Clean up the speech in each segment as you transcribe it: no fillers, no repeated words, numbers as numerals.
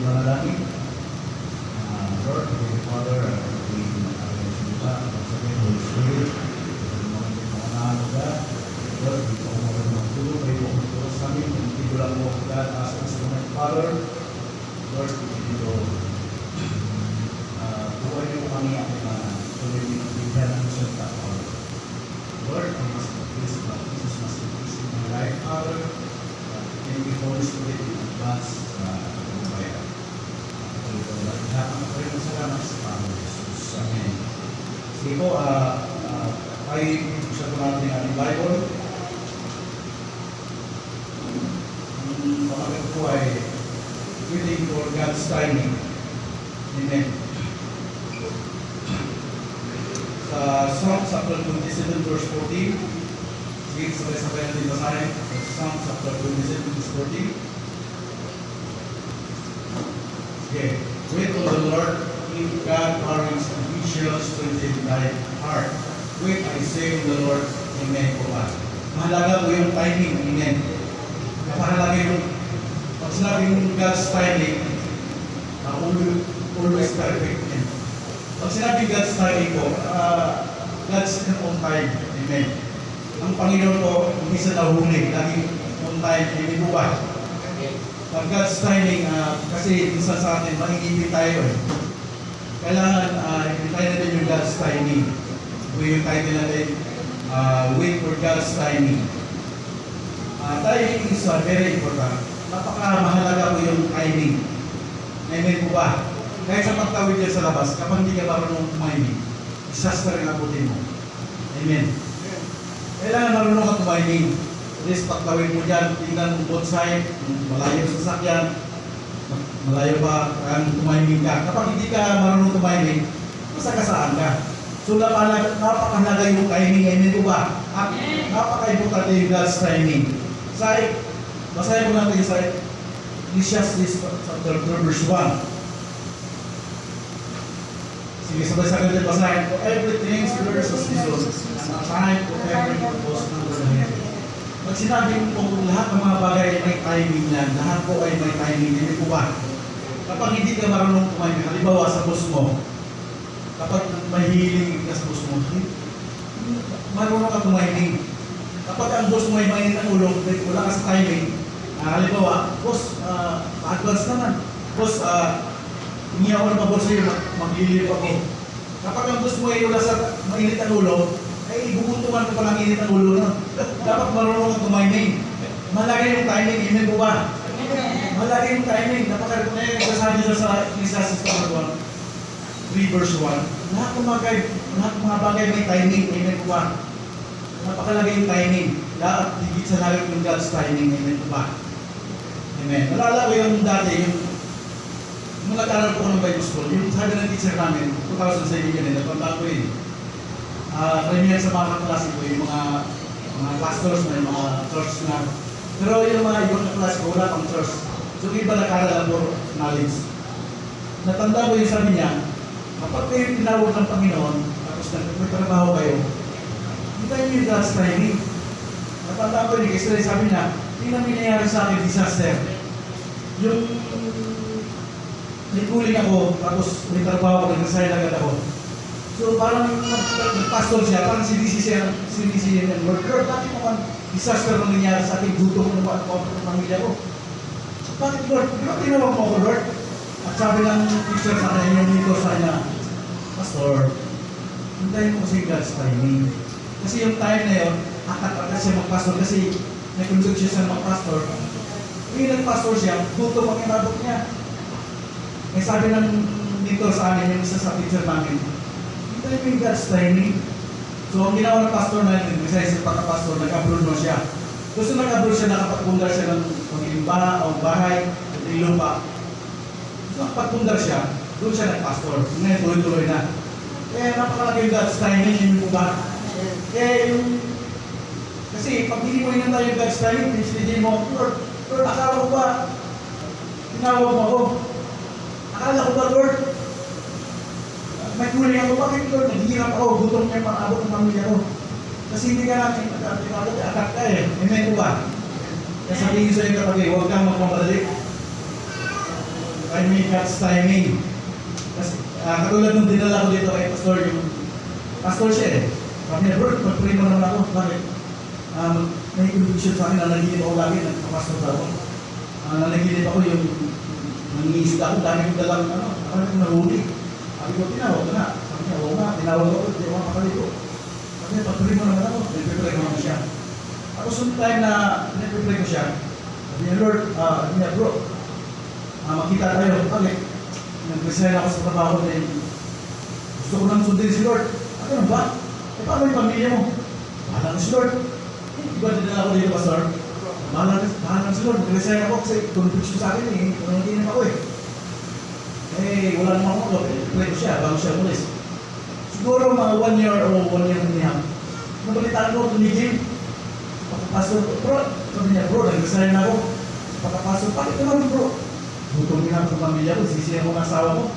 manalangin. Lord, Heavenly Father, we salita, sabihin, Holy Spirit, mga naaga, Lord, we po mo magtulong, kayo po magtulong sa amin, kung hindi lang mo God, as instrument, Father, Lord, dito, buhay niyo po kami ang tuloy niyo ang bigyan ng salita, Father. Lord, I must please, Jesus must increase in my life, Father. Thank you, Holy Spirit, in advance, buhay. Lahat ng kapatid sa salamat sa Panginoon Jesus. Amen. Sige po, ay isa po natin ang ating Bible. Ang pangakit po ay waiting for God's timing. Amen. Sa Psalm chapter 27 verse 14, sige, sabay-sabay natin basahin. Psalm chapter 27 verse 14. Okay. Wait on the Lord, in God courage and He shall strengthen thy heart. Wait, I say on the Lord, Amen po ba? Mahalaga po yung timing, Amen. Mahalaga yung, pag sinabing God's timing, always perfect. Amen. Pag sinabing God's timing po, God's on time, Amen. Ang Panginoon po, hindi sa nahuli, laging on time, Amen po ba? Pag God's timing, kasi minsan sa atin, maingipin tayo eh. Kailangan, hintayin natin yung God's timing. Yung title natin, wait for God's timing. Timing is very important. Napakamahalaga po yung timing. Amen po ba? Kahit sa pagtawid dyan sa labas, kapag hindi ka marunong timing, disaster ang abutin mo. Amen. Kailangan marunong ka timing. At least pagtawid mo dyan, tingnan mo both side, malayo sa sasakyan, malayo pa ang tumiming ka. Kapag hindi ka marunong tumiming, masakasaan ka. So napakahalaga yung timing, amen po ba? Napaka-importante yung God's timing. Basahin mo natin sa Ecclesiastes chapter 2 verse 1. Sige, sabay-sabay natin basahin. For everything there is a season, and a time for every purpose under the heaven. Pag sinabing po lahat ng mga bagay ay may timing yan, lahat po ay may timing, hindi po ba? Kapag hindi ka marunong kumain, halimbawa sa boss mo, kapag mahihiling ka sa boss mo, marunong ka kumain. Kapag ang boss mo ay mainit ang ulo, wala ka sa timing, halimbawa, boss, advance naman. Boss, hindi ako na boss sa'yo, maglilip ako. Kapag ang boss mo ay wala sa mainit ang ulo, ay gugutuman ko palang init ang ulo na. Dapat marunong kang tumiming. Malagay yung timing, amen po ba? Malagay yung timing. Nagsasabi siya sa Ecclesiastes chapter 3 verse 1. Lahat ng mga bagay may timing, amen po ba? Napakalagay yung timing. Lahat, higit sa lahat yung God's timing, amen po ba? Amen. Nalala ko yung dati, yung nag-aral ko ng Bible School, yung sabi ng teacher namin, 2007 yun, natanda ko yun. Karamihan sa mga kaklase ko, yung mga pastors na yung mga church na. Pero yung mga ibang kaklase ko, wala pang church. So iba nag-aral for knowledge. Natanda ko yung sabi niya, kapag kayo tinawag ng Panginoon, tapos nagtrabaho kayo, hindi tayo yung God's timing. Natanda ko yun, kasi sabi niya, hindi na nangyayari sa akin disaster. Yung nagkuling ako, tapos may trabaho ko, nagkasaya agad ako. So parang nag-pastor siya, parang sinisisiyan ng Lord. Lord, bakit naman disaster nang nangyari sa ating gutom ng pamilya ko? Bakit Lord? Di ba tinawag mo ako Lord? At sabi ng teacher sa kanya, yung mentor sa kanya, Pastor, hintayin mo kasi God's timing. Kasi yung time na yun, akat-akat siya mag-pastor kasi nag-conduct siya sa mag-pastor. Yung nag-pastor siya, gutom ang inabot niya. May sabi ng mentor sa amin, yung isa sa teacher namin, yung God's timing. So, ang ginawa ng pastor natin, isa sa pagka-pastor, nag-abroad mo siya. Gusto nag-abroad siya, nakapagpundar siya ng pag-ilimba o bahay, at ilupa. So, nakapagpundar siya, doon siya nag-pastor. Ngayon, tuloy-tuloy na. Kaya napakalaki yung God's timing, hindi mo ba? Kaya yung... Kasi, pag hindi mo inantay yung God's timing, hindi mo, Lord, akala ko ba, tinawag mo ako. Akala ko ba, Lord, may kuling ako, bakit Lord, naghihirap ako, gutom niya pang-abot ng pamilya ko. Kasi hindi ka natin mag-abot, akat ka eh. Amen po ba? Kaya sabihin sa iyo kapag huwag kang magmamadali. may God's timing. Kasi, katulad nung dinala ko dito kay Pastor, yung Pastor siya eh. Sabi niya, bro, mag-pray mo naman ako. Bakit? May conviction sa akin na nanaginip ako lagi, nagpapastor ako. Nanaginip ako yung nangingisda ako, dami yung dalang, akala ko nahuli. Sabi ko, tinawag ko na. Sabi niya, oo nga, tinawag ako, hindi ako makalito. Sabi niya, pag-pray mo naman ako, nagpipray ko naman siya. Tapos yung time na nagpipray ko siya, sabi niya, Lord, sabi niya, bro, makita tayo. Bakit? Nag-resign ako sa trabaho na yun. Gusto ko nang sundin si Lord. Ano ba? Eh, paano yung pamilya mo? Bahala na si Lord. Diba dinala ako dito, Pastor? Bahala na si Lord. Nag-resign ako kasi conviction sa akin eh. Nanginig ako eh. Eh, wala naman ako. Pray ko siya bago siya umalis. Siguro mga 1 year o 1 year and a half. Nabalitaan ko, tumigil. Pastor, bro, sabi niya, bro, nag-resign ako. Pagkapastor, bakit naman bro? Butong na sa pamilya ko, sisiya ko ng asawa ko.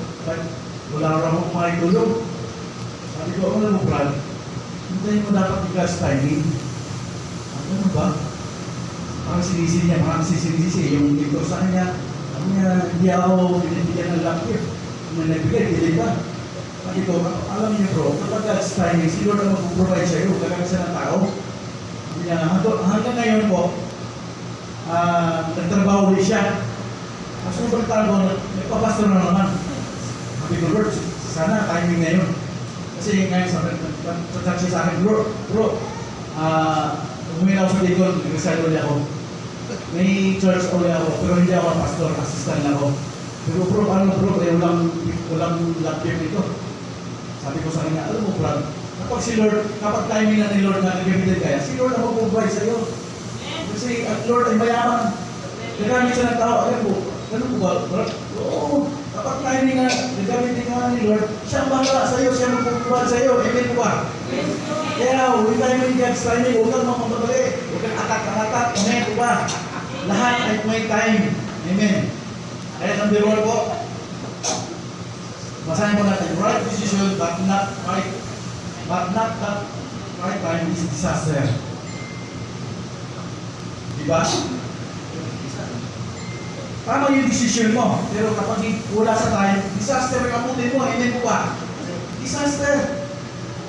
Wala raw akong makitulog. Sabi ko, ano mo, Brad? Hintayin mo dapat yung God's timing. Ano ba? Parang sinisi niya, parang sinisi. Yung dito sa kanya, sabi niya, hindi ako binibigyan ng luck gift. Kung nagbigay, hindi ba? Sabi ko, alam niyo bro, kapag God's timing, si Lord ang mag-provide sa iyo, gagawin siya ng tao. Sabi niya, hanggang ngayon po, nagtrabaho ulit siya. Mas sobrang tago, nagpapastor na naman. Sabi ko, Lord, sana timing ngayon. Kasi ngayon sa sa akin, bro, umuwi ako sa Digol, nag-resign ulit ako. May church ulit ako, pero hindi ako pastor, assistant lang ako. Pero bro, paano bro, walang laptop dito. Sabi ko sa kanya, alam mo bro, kapag timing na ni Lord na nag-gamitin kaya, si Lord ang mag-provide sa iyo. Kasi at Lord ay mayaman. Nagamit siya ng tao, alam mo, ganun po ba? Oo, kapag timing na nagamitin ka ni Lord, siya ang bahala sa iyo, siya magpuprovide sa iyo. Amen po ba? Kaya, huwag tayo may God's timing, huwag kang makamadali, huwag kang atat. Amen po ba? Lahat ay may time. Amen. Kaya number 1 po, basahin po natin, right decision but not right time is disaster. Diba? Tama yung decision mo, pero kapag wala sa time, disaster ang amutin mo, amen po ba? Disaster.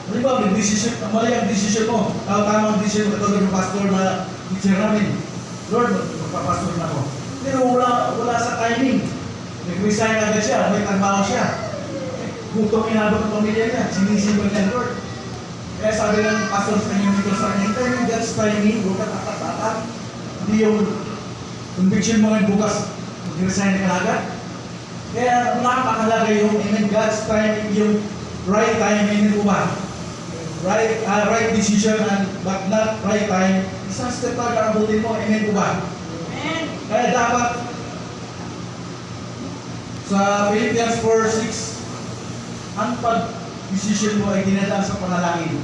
Ano ba, mali ang decision mo, tama ang decision mo, katulad ng pastor na teacher namin. Lord, magpapastor na ako. Pero wala sa timing. Nag-resign agad siya, may trabaho siya. Butong inabot ang pamilya niya, sinisipan niya, Lord. Kaya sabi ng pastor sa kanya, dito sa kanya, hintayin yung God's timing, huwag ka tatat. Hindi yung conviction mo ngayon bukas, mag-resign ka agad. Kaya napakalaga yung God's timing, yung right timing po ba? Right decision but not right time. Isang step talaga abutin mo, amen po ba? Amen. Kaya dapat sa Philippians 4:6, ang pag-decision mo ay dinadaan sa panalangin.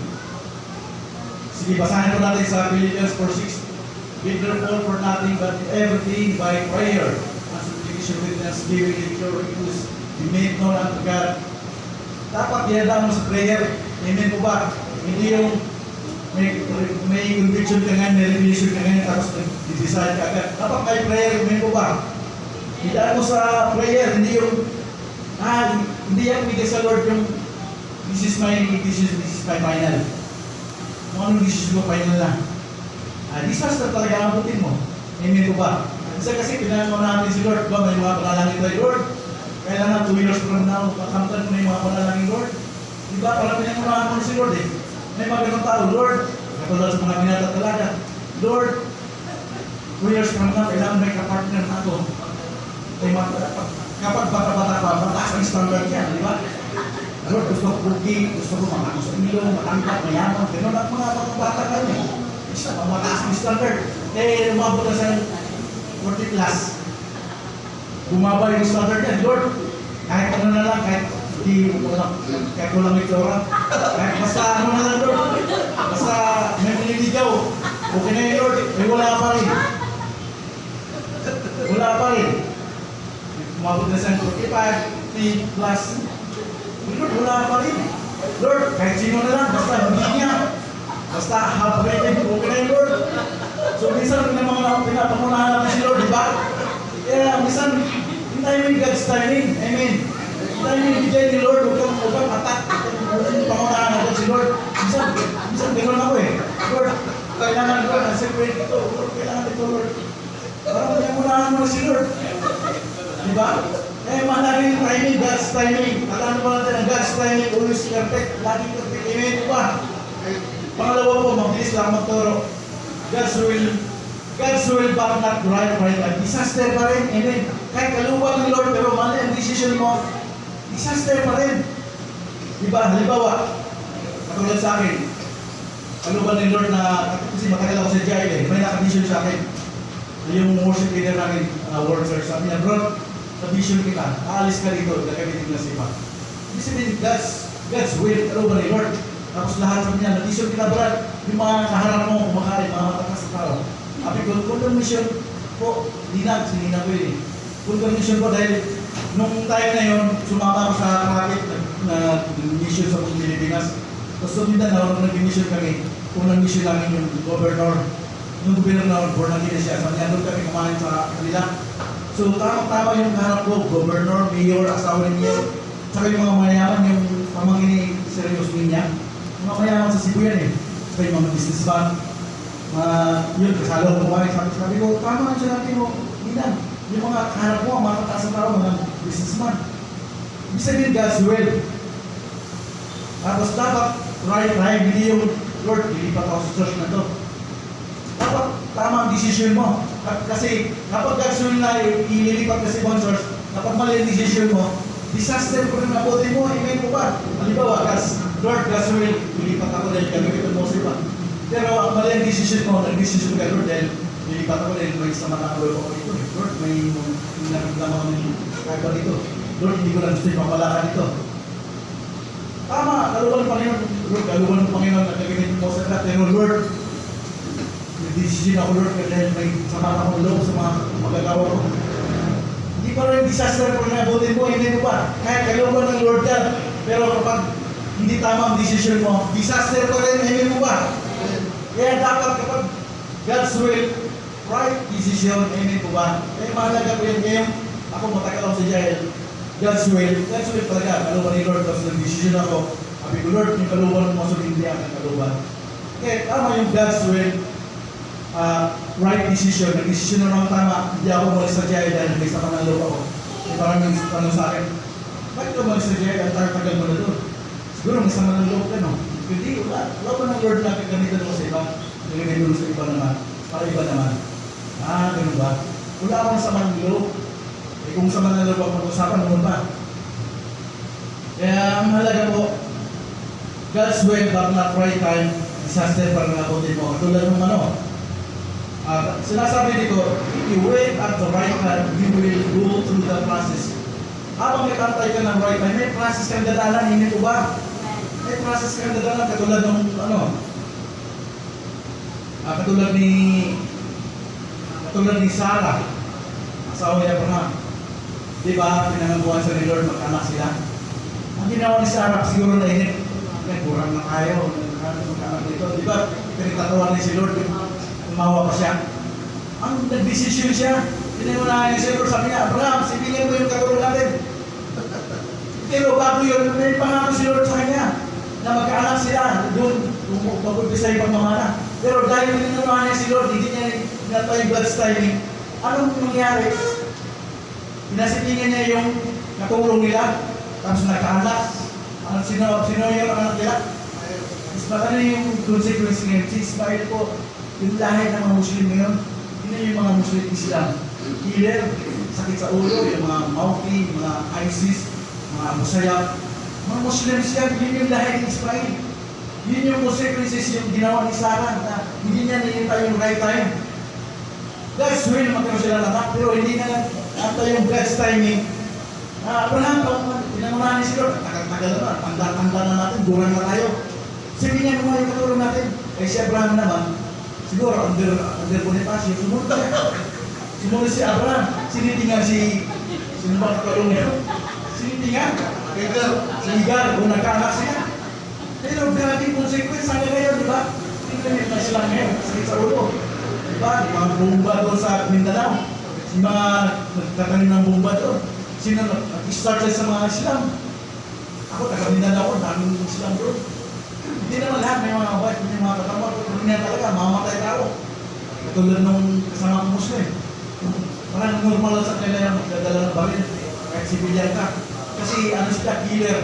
Sige, basahin po natin sa Philippians 4:6. Be therefore for nothing but everything by prayer and supplication with thanksgiving in your requests be made known unto God. Dapat dinadaan mo sa prayer. Amen po ba? Hindi yung may conviction ka ngayon, may revelation ka ngayon, tapos nag-decide ka agad. Dapat may prayer. Amen po ba? Dinadaan mo sa prayer, hindi yung hindi yan bigay sa Lord yung this is my final. Kung anong decision mo, final na. Disaster talaga ang abutin mo. Amen po ba? Kasi pinangan mo natin si Lord, ba may mga panalangin tayo, Lord? Kailangan 2 years from now, makamtan mo na yung mga panalangin, Lord. Diba? Parang pinangunahan mo si Lord eh. May mga ganong tao, Lord, katulad sa mga binata talaga, Lord, 2 years from now, kailangan may kapartner na ako. Kapag bata-bata pa, mataas ang standard yan, di ba? Lord, gusto ko buki, gusto ko mga gusto ilong, matangkat, mayaman, gano'n at mga bata ka niya. Isa, mataas ang standard. Eh, lumabot na sa 40 plus. Bumaba yung standard niya, Lord, kahit ano na lang, kahit walang itsura, kahit basta ano na lang, Lord, basta may nililigaw, okay na yun, Lord, eh wala pa rin. Wala pa rin. Umabot na sa 45, 50 plus. Lord, wala pa rin. Lord, kahit sino na lang, basta hindi niya. Basta half-rated, okay na yun, Lord. So, minsan may mga pinapangunahan natin si Lord, di ba? Kaya minsan, Hintayin mo yung God's timing. Amen. Hintayin mo yung bigay ni Lord. Huwag kang attack. Huwag kang pangunahan agad si Lord. Minsan gano'n ako eh. Lord, kailangan ko. Nasa-pray ito. Lord, kailangan ito, Lord. Parang pinangunahan mo si Lord. Diba? Eh, mahalaga yung timing, God's timing. Alam mo natin ang God's timing, always perfect. Laging perfect. Amen po ba? Pangalawa po, mabilis lang magturo. God's will back not right. Disaster pa rin. Amen. Kahit kaluwag ng Lord, pero mali ang decision mo, disaster pa rin. Diba? Halimbawa, katulad sa akin, kaluwag ng Lord na, kasi matagal ako sa GIL, may nakadisyon sa akin. Yung worship leader namin, World Church, sabi niya, bro, sa-vision kita, aalis ka dito, gagamitin na sipa. Ibig sabihin, God's will, kaluwag ng Lord. Tapos lahat sabi niya, na-vision kita, bro, yung mga kaharap mo, kumakain, mga matakas na tao. Sabi ko, kung mission po, sinina ko yun eh. Kung mission po, dahil nung time na yun, sumama ako sa traffic, nag-mission sa Pilipinas. Tapos sumindan na, nung nag-mission kami, unang mission namin yung governor. Yung governor, born again siya, sabi niya, doon kami kumain sa kanila. So, tama yung harap ko, governor, mayor, asawa ni mayor, saka yung mga mayaman, yung pamangkin ni Serious Minya. Mga mayaman sa Cebu yan eh. Saka yung mga businessman. Yun, kasalo ko kumain. Sabi ko, tama ang sinabi mo, Minan. Yung mga harap mo, mga kataas na tao, mga businessman. Ibig sabihin, God's will. Tapos dapat, right, hindi yung Lord, lilipat ako sa church na to. Dapat, tama ang decision mo. Kasi, kapag God's will na ililipat ka sa ibang church, kapag mali ang decision mo, disaster ko rin nabutin mo, amen ko ba? Halimbawa, Lord, God's will, lilipat ako dahil gagawin mo sa iba. Pero ang mali ang decision mo, nag-decision ka, Lord, dahil lilipat ako dahil may sama na ako dito. Lord, may nakagdama ako ng kaiba dito. Lord, hindi ko na gusto yung pamalakan dito. Tama, kaluwan ng Panginoon. Lord, kaluwan ng Panginoon, nagagawin mo sa lahat. Pero Lord, nag-decision ako, Lord, dahil may sama na akong loob sa mga magagawa ko. Hindi pa rin disaster kung nabutin mo, hindi mo ba? Kahit kaluwan ng Lord yan. Pero kapag hindi tama ang decision mo, disaster pa rin, hindi mo ba? Kaya dapat kapag God's will, right decision, amen po ba? Kaya mahalaga po yan. Ngayon, ako matagal ako sa GIL. God's will talaga. Kaluban ni Lord, tapos nag-decision ako. Sabi ko, Lord, yung kaluban mo, so hindi ang kaluban. Kaya tama yung God's will, right decision. Nag-decision na naman tama. Hindi ako malis sa GIL dahil may sama ng loob ako. May parang yung tanong sa akin, bakit ka malis sa GIL? Ang tagal mo na doon. Siguro may sama ng loob ka, no? Hindi, wala pa ng Lord na gagamitan mo sa iba. Nilagay mo sa iba naman. Para iba naman. Ganun ba? Wala akong sama ng loob. Eh kung sama ng loob ang pag-usapan, naman ba? Kaya ang mahalaga po, God's will, but not right time, disaster para nabutin mo. Tulad ng ano, sinasabi dito, if you wait at the right time, you will go through the process. Habang nag-antay ka ng right time, may process kang dadalan, hindi ko ba? May process kang dadalan, katulad ng katulad ni Sarah, asawa ni Abraham. Di ba, pinangabuhan sa ni Lord, mag-anak sila. Ang ginawa ni Sarah, siguro na inip, kurang na tayo, mag-anak dito. Di ba, pinagtatawa ni si Lord, umawa pa siya. Ang nag-decision siya, pinangunahan niya si Lord, sabi niya, Abraham, sibilin mo yung katulad natin. Pero bago yun, may pangako si Lord sa kanya, na magkaanak sila, doon, mag-umpisa yung pagmamana. Pero dahil pinangunahan niya si Lord, hindi niya natay God's timing. Anong nangyari? Pinasipingin niya yung katulong nila, tapos nagkaanak. Sino yung anak nila? Ano yung consequence ngayon? Si Ismail po, yung lahi ng mga Muslim ngayon, yun yung mga Muslim Islam. Killer, sakit sa ulo, yung mga Mauti, mga ISIS, mga Abu Sayyaf. Mga Muslims yan, yun yung lahi ng Ismail. Yun yung consequences yung ginawa ni Sarah na hindi niya nilintay yung right time. God's will, magkaroon sila ng anak, pero hindi na natay yung God's timing. Abraham, pinangunahan ni si Lord, tagal-tagal na, tanda-tanda na natin, durang na tayo. Sabi niya naman yung katulong natin. Eh si Abraham naman, siguro under Bonifacio, sumunod tayo. Sumunod si Abraham, sinitingan sino ba katulong niya? Sinitingan? Si Igar, kung nagkaanak siya. Pero grabe yung consequence, hanggang ngayon, di ba? Tingnan na sila ngayon, sakit sa ulo. Di ba? Mga bomba doon sa Mindanao. Yung mga nagtatanim ng bomba doon. Sino nag-start sa mga Islam? Ako, taga-Mindanao, daming Islam doon. Hindi naman lahat, may mga white, may mga katamot. Pero niya talaga, mamamatay tao. Katulad nung kasama kong Muslim. Parang normal lang sa kanila yung magdadala ng baril. Kahit civilian ka. Kasi ano sila, killer.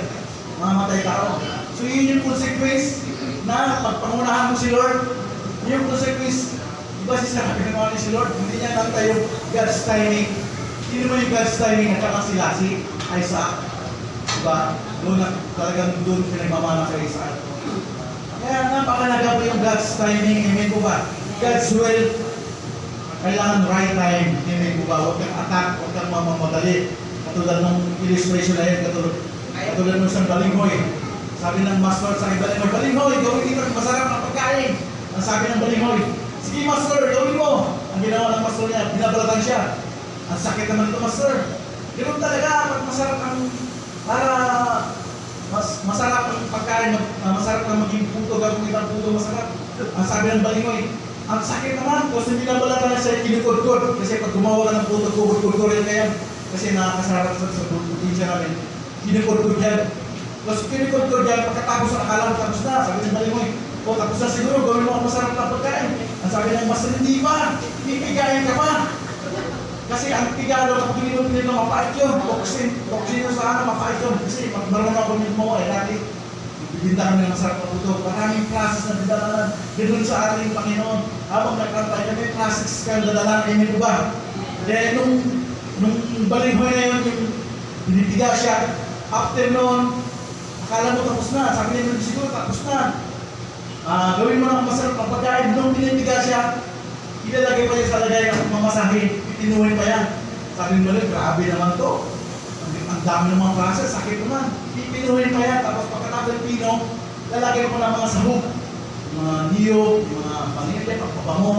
Mamamatay tao. So yun yung consequence na pagpangunahan mo si Lord. Yung consequence, diba sinabi ng mga si Lord, hindi niya nantay yung God's timing. Hindi mo yung God's timing at saka sila, si Isaac. Diba? Doon na talagang doon pinagmamana sa Isaac. Kaya napakalaga po yung God's timing. Amen po ba? God's will, kailangan right time. Amen po ba? Huwag kang attack, huwag kang mamamadali. Katulad ng illustration na yun, katulad ng isang balinghoy. Sabi ng master sa balinghoy, balinghoy, gawin dito masarap na pagkain. Ang sabi ng balinghoy, sige master, gawin mo. Ang ginawa ng master niya, binabalatan siya. Ang sakit naman ito master. Ganoon talaga, pag masarap ang, para masarap ang pagkain, masarap na maging puto, gagawin ang puto masarap. Ang sabi ng balinghoy, ang sakit naman, kasi binabalatan na siya, kinukod-kod. Kasi pag gumawa ka ng puto, kubod-kod rin kaya. Kasi nakakasarap sa probinsya namin. Kinukod-kod yan. Tapos kinukod-kod yan, pagkatapos akala mo tapos na, sabi ng balinghoy, o tapos na siguro, gawin mo ako masarap na pagkain. Ang sabi ng master, hindi pa, ipigayin ka pa. Kasi ang pigado, kapag pinilong mapait yun, toksin yung sa ano, mapait yun. Kasi marunong ako nito mo, dati, bibinta kami ng masarap na puto. Maraming classes na didalanan, ganoon sa ating Panginoon. Habang nagkantay, may classes kang dadalan, amen ba? Dahil nung balinghoy na yun, yung binibiga siya, after noon, akala mo tapos na, sabi niya siguro tapos na. Gawin mo ng masarap na pagkain, nung binibiga siya, ilalagay pa niya sa lagay ng mamasahin, itinuhin pa yan. Sabi mo lang, grabe naman to. Ang dami ng mga klase, sakit naman. Pinuhin pa yan, tapos pagkatapos ng pino, lalagay mo ng mga sahog, mga niyog, mga panilip, pagpabango,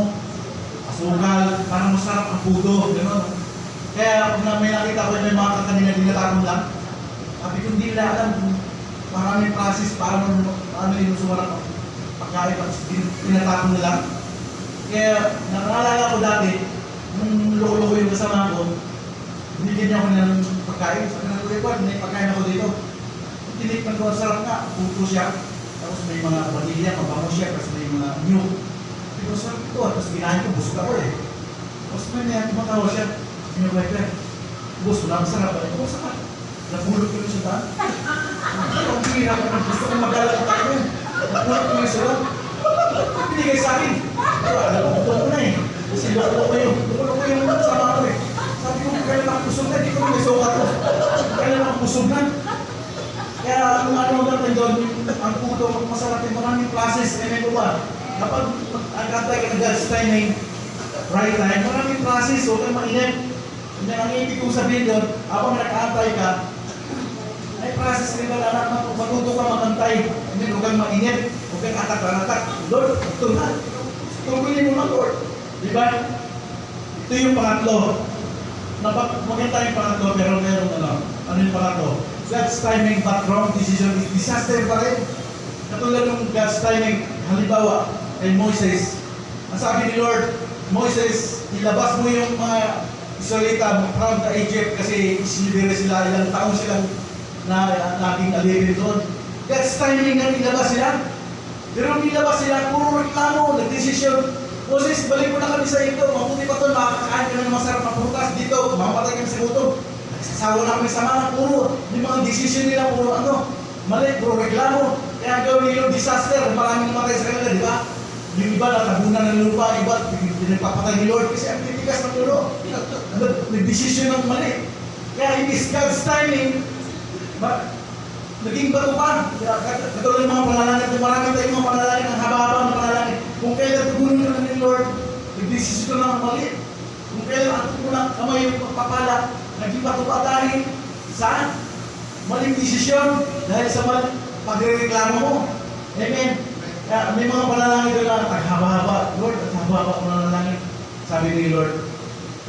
asukal, parang masarap ang puto, gano'n. Kaya pag may nakita ko may mga kakanina dinatapon lang, sabi ko hindi nila alam kung maraming process, paano yung sumarap ang pagkain, tapos dinatapon nila. Kaya nakalala ko dati, nung loko-loko yung kasama ko, binigyan niya ako ng pagkain. Sabi na ko, may pagkain ako dito. Tinikman ko, sarap nga, puto siya. Tapos may mga vanilya, mabango siya, tapos may mga nyug. Sabi ko, sarap ito. Tapos ginahin ko, busog ako eh. Tapos may tumatawa siya. Sabi ko, boss, wala masarap. Ito, masarap. Napulot ko rin sa daan. Ang hirap ko, gusto ko magalang tayo. Napulot ko rin sa daan. Binigay sa akin. Alam ko ko na eh. Kasi loko ko yung sama ko eh. Sabi ko, kailan ako busog na, di ko may sukat ko. Kailan ako busog na. Kaya kung ano natin doon, ang puto, kung masarap yung maraming classes, may ba? Kapag nagkantay ka na God's timing, right time, maraming classes, huwag kang mainip. Ang ibig kong sabihin doon, habang nakakantay ka, ay process rin na anak na matuto ka magantay. Hindi, huwag kang mainip, huwag kang atak-atak. Lord, ito na. Tungkulin mo na, Lord. Diba? Ito yung pangatlo. Maganda yung pangatlo, pero meron ano yung pangatlo? God's timing, but wrong decision is disaster pa rin. Katulad ng God's timing, halimbawa, kay Moises. Ang sabi ni Lord, Moises, ilabas mo yung mga Israelita from the Egypt kasi isinibire sila, ilang taon silang naging alipin doon. God's timing na ilabas sila. Pero nung ilabas sila, puro reklamo, nag-decision. Moses, balik mo na kami sa ito. Mabuti pa ito, makakakain ka ng masarap na prutas dito. Mamapatay kami sa gutom. Nagsasawa na kami sa mana, puro. Yung mga decision nila, puro mali, puro reklamo. Kaya gawin nila disaster. Maraming namatay sa kanila, di ba? Yung iba, natabunan ng lupa, iba, pinagpapatay ni Lord kasi ang titigas ng ulo. Nag-decision ng mali. Kaya in this God's timing, naging bato pa. Katulad ng mga panalangin, marami tayong mga panalangin, ang haba-haba ng panalangin. Kung kailan tugunin ka na ni Lord, nag-decision ka na ng mali. Kung kailan ato mo na kamay yung pagpapala, naging bato pa dahil saan? Maling desisyon dahil sa pagrereklamo mo. Amen. Kaya may mga panalangin doon na haba-haba. Lord, at haba-haba ko nanalangin. Sabi ni Lord,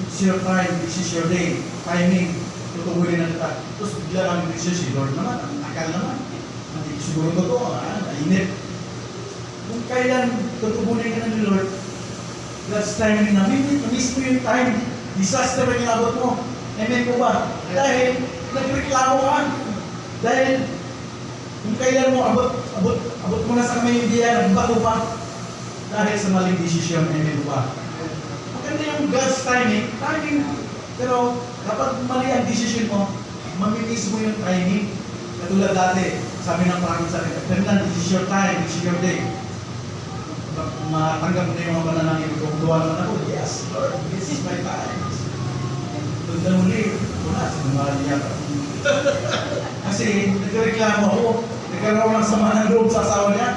it's your time, this is your day, timing. Tutugunin na kita. Tapos bigla namin decision si Lord naman, ang takal naman. Hindi siguro ito, nainip. Kung kailan tutugunin ka na ni Lord, God's timing na, mismo yung time Disaster ang inabot mo. Amen po ba? Dahil nagreklamo ka. Dahil kung kailan mo abot mo na sa media, nagbago pa. Dahil sa maling desisyon, amen po ba? Maganda yung God's timing. Pero kapag mali ang desisyon mo, mamimiss mo yung timing. Katulad dati, sabi ng parang sa akin, Fernand, this is your time, this is your day. Matanggap mo na yung mga panalangin ko. Kung duwa naman ako, yes, Lord, this is my time. Doon na muli, wala, sinumali yata. Kasi nagreklamo ako, nagkaroon ng sama ng loob sa asawa niya.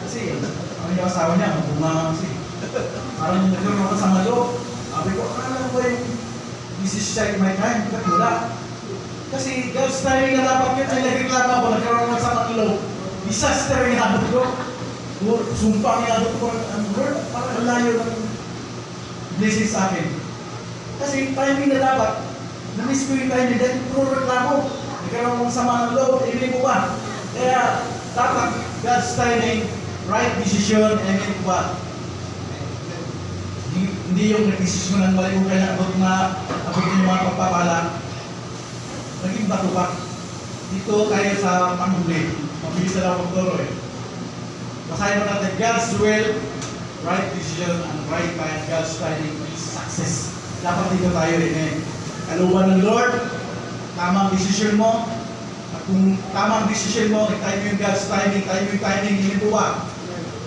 Kasi ang yung asawa niya, bunga kasi. Parang nagkaroon ng sama ng loob. Sabi ko, akala ko ba yung this is my time? Bakit wala? Kasi God's timing na dapat yun ay nagreklamo ako, nagkaroon ng sama ng loob. Disaster yung inabot ko. Sumpa ang inabot ko. Lord, parang layo ng blessing sa akin. Kasi timing na dapat, na-miss ko yung timing dahil puro reklamo. Nagkaroon ng sama ng loob, hindi ko ba? Kaya dapat God's timing, right decision, hindi ko ba? Hindi yung nag-desisyon ng mali kung kailan abot yung mga pagpapala. Naging bato pa. Dito tayo sa panghuli. Mabilis na lang magturo eh. Basahin mo natin, God's will, right decision, and right time, God's timing is success. Dapat dito tayo rin eh. Kaluban ng Lord, tamang decision mo. At kung tamang decision mo, i-time yung God's timing, hindi po ba?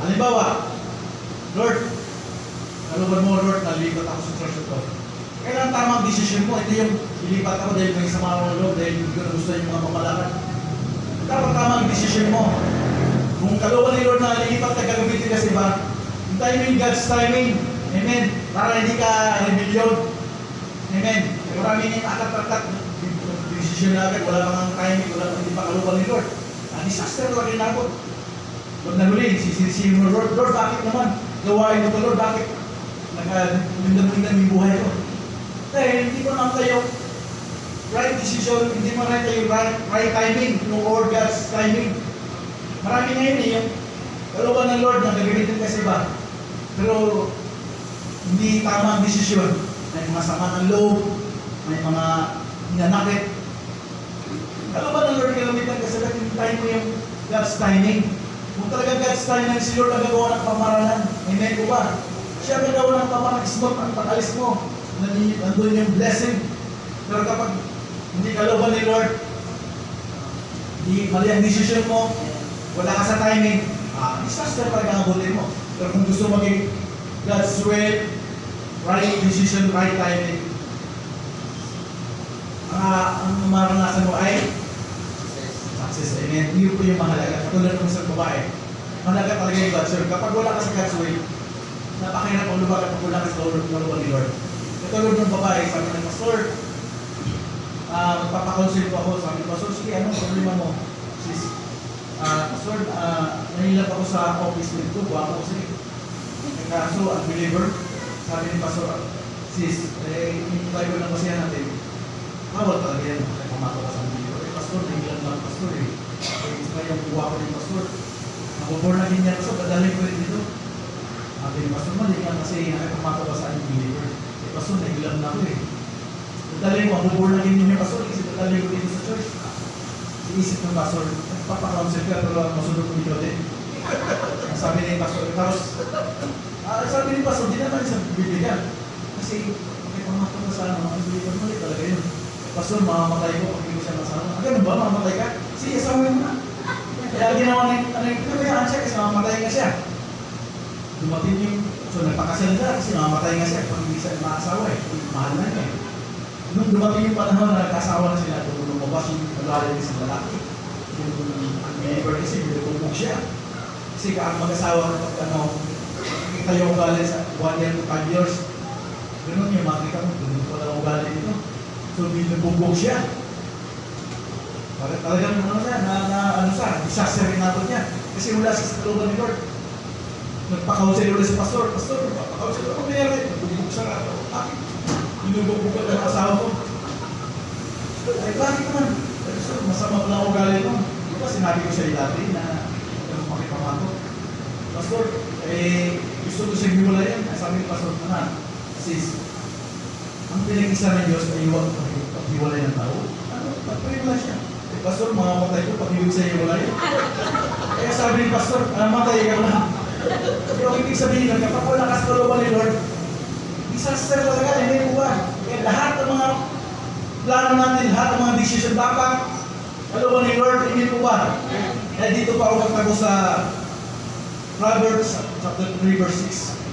Halimbawa, Lord, kaluban mo, Lord, nalipat ako sa church ito. Kailan tamang decision mo? Ito yung ilipat ako dahil may sama ng loob, dahil hindi ko na gusto yung mga pamalakan. Dapat tamang decision mo. Kung kaluban ni Lord na lilipat ka, gagamitin kasi ba? Hintayin mo yung God's timing. Amen. Para hindi ka rebellion. Amen. Marami niyang akat-akat. Decision na agad, wala pang timing, wala pang hindi pa kaluban ni Lord. Disaster lang inabot. Huwag na huli, sisisihin mo, Lord, bakit naman? Gawain mo ito, Lord, bakit? Naglindan yung buhay ko. Dahil hindi mo naman tayo right decision, hindi mo naman tayo right timing, no or God's timing. Marami ngayon eh, yung kaluban ng Lord na gagamitin kasi ba? Pero hindi tama ang desisyon. May mga sama ng loob, may mga hinanakit. Kaluban ng Lord gagamitin kasi ba? Hintayin mo yung God's timing. Kung talaga God's timing, si Lord ang gagawa ng pamaralan. Amen ko ba? Siya ang gagawa ng pamaralan, smooth ang pag-alis mo. Nandun yung blessing. Pero kapag hindi kaluban ni Lord, hindi mali ang decision mo, wala ka sa timing, disaster pa rin ang abutin mo. Pero kung gusto maging God's will, right decision, right timing, ang maranasan mo ay success. Amen. Hindi po yung mahalaga. Katulad ng isang babae. Mahalaga talaga yung God's will. Kapag wala ka sa God's will, napakahirap ang lubagan pag wala ka sa kaluban ni Lord. Katulad ng babae, sabi ng pastor, magpapakonsil po ako, sabi ng pastor, sige, anong problema mo? Sis, pastor, nahilap ako sa office nito, buwan ko kasi. Kaso, unbeliever, sabi ni pastor, sis, yung Bible lang kasi natin, bawal talaga yan, pumato ka sa unbeliever. Pastor, nahilang lang pastor eh. Isa yung buwa ko ng pastor. Nakuborn na din niya, pastor, dadalhin ko rin dito. Sabi ni pastor, mali nga kasi pumato ka sa unbeliever. Pastor, nahilang na ako eh. Dadalhin mo, mabuborn na din niya, pastor, kasi dadalhin ko dito sa church. Iisip ng pastor, nagpapakounsel ka, pero masunod ko dito din. Sabi ni pastor, tapos, sabi ni pastor, di naman isang bibigyan. Kasi, pumato ka sa unbeliever, mali talaga yun. Pastor, mamamatay ko pag hindi ko siya masama. Ganun ba? Mamamatay ka? Sige, asawin mo na. Kaya ginawa na yung siya kasi mamamatay ka siya. Dumating yung, so nagpakasal na kasi mamamatay nga siya pag hindi siya maasawa eh. Mahal na niya eh. Nung dumating yung panahon na nagkasawa na sila, kung lumabas yung lalaki sa lalaki. Yung believer kasi, binubog siya. Kasi ang mag-asawa kapag nakikita yung ugali sa 1 year to 5 years, ganun yung makikita mo, ganun pala ang ugali nito. So, binubog siya. Bakit talagang disaster rin natin niya. Kasi wala sa kaluban ni Lord. Nagpakausay ulit sa pastor. Pastor, nagpakausay ulit. Ano nangyari? Binubog siya nga. Bakit? Binubog ka ng asawa ko. Ay, bakit naman? Masama pala ang ugali mo. Di ba sinabi ko siya dati na makipamato? Pastor, gusto ko siya giwala yan. Sabi ni pastor, sis, ang pinag-isa ng Diyos ay huwag paghiwalay ng tao. Ano? Paghiwalay siya. Eh, Pastor, mga matay ko, pag-ibig sa hiwalay. Kaya sabi ni Pastor, matay ka lang. Yung ibig sabihin, nagkapapalakas kalooban ni Lord, disaster talaga, hindi mo ba? Kaya lahat ng mga plano natin, lahat ng mga decision dapat, kalooban ni Lord, hindi mo ba? Kaya dito pa ako magtago sa Proverbs chapter 3 verse 6.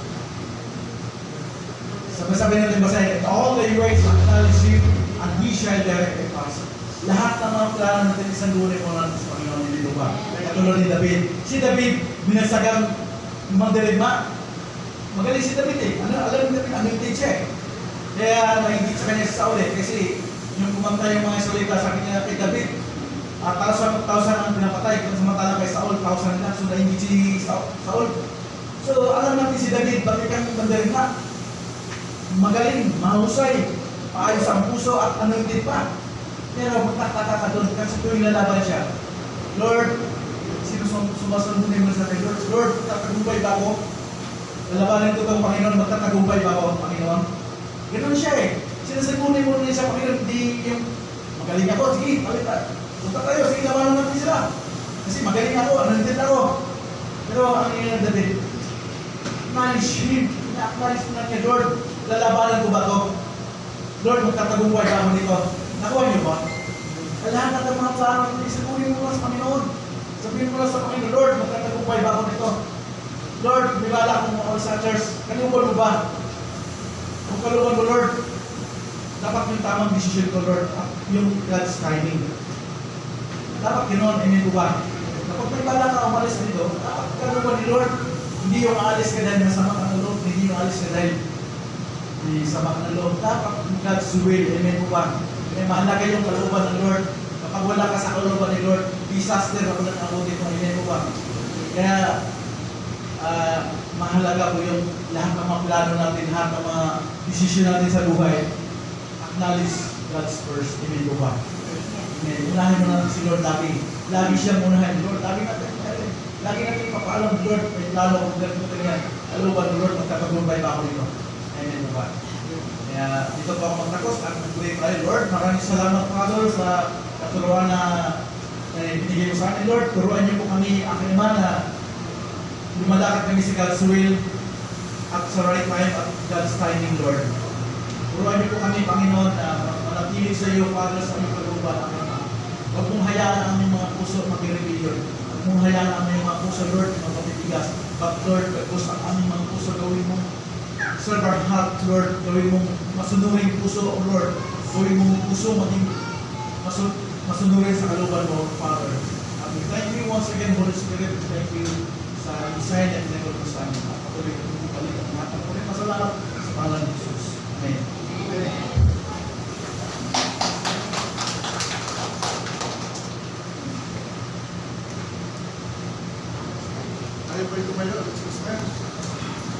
Sabi natin basahin, all the ways acknowledge you, and He shall direct your paths. Lahat ng mga plano natin, isang dulo mo natin sa Panginoon, hindi mo ba? Katulad ni David. Si David, binasagang mandirigma. Magaling si David eh. Alam ni David, anointed siya eh. Kaya nahigit sa kanya sa Saul eh. Kasi yung kumanta yung mga Israelita, sabi niya kay David, 1,000 ang pinapatay, kung samantalang kay Saul, 1,000 lang. So nahigit si Saul. So alam natin si David, bakit kang mandirigma? Magaling, mahusay, paayos ang puso at anointed pa. Pero magtataka ka doon kasi tuwing lalaban siya, Lord, sino sumasunod mo sa akin? Lord, magtatagumpay ba ako? Lalabanan ko itong Panginoon, magtatagumpay ba ako, Panginoon? Ganoon siya eh. Sinasagunin mo rin sa Panginoon, hindi yung magaling ako, sige, palitan. Punta tayo, sige, labanan natin sila. Kasi magaling ako, anointed ako. Pero ang nangyayari David, acknowledge Him, na-acknowledge mo na niya, Lord, lalabanan ko ba ito? Lord, magtatagumpay ba ako dito? Nakuha niyo ba? Lahat ng mga plano, isagunin mo lang sa Panginoon. Sabihin mo lang sa Panginoon, Lord, magtatagumpay ba ako dito? Lord, nilala akong mga sa church, kaluban mo ba? Kung kaluban mo, Lord, dapat yung tamang decision ko, Lord, at yung God's timing. Dapat ganoon, amen ko ba? Kapag may bala ka umalis dito, dapat kaluban ni Lord, hindi yung aalis ka dahil masama ka ng loob, hindi yung aalis ka dahil sama ka ng loob. Dapat God's will, amen ko ba? May mahalaga yung kalooban ng Lord. Kapag wala ka sa kalooban ni Lord, disaster ako ng abutin mo, amen ko ba? Kaya, mahalaga po yung lahat ng mga plano natin, lahat ng mga decision natin sa buhay. Acknowledge God's first, amen ko ba? Amen. Unahin mo natin si Lord lagi. Lagi siyang unahin. Lord, lagi natin ipapaalam, Lord, may plano kung ganito ko yan. Kalooban ng Lord, magkatagumpay ba ako dito? Amen ko ba? Kaya dito po ako magtakos at mag-pray tayo, Lord. Maraming salamat, Father, sa katuruan na binigay mo sa akin, Lord. Turuan niyo po kami, aking Ama, na lumalakad kami sa God's will at sa right time at God's timing, Lord. Turuan niyo po kami, Panginoon, na manatili sa iyo, Father, sa aming pagbuban, aking Ama. Huwag mong hayaan ang aming mga puso mag-rebellion. Huwag mong hayaan ang aming mga puso, Lord, magpapitigas. But, Lord, pagpus ang aming mga puso, gawin mo serve our heart, Lord. Gawin mong masunurin puso, O Lord. Gawin mong puso maging masunurin sa kalooban mo, Father. Thank you once again, Holy Spirit. Thank you sa design and level ko sa amin. Patuloy ko balik ang lahat. Patuloy masalamat sa pangalan ni Jesus. Amen. Tayo po ito ngayon. Let's dismiss.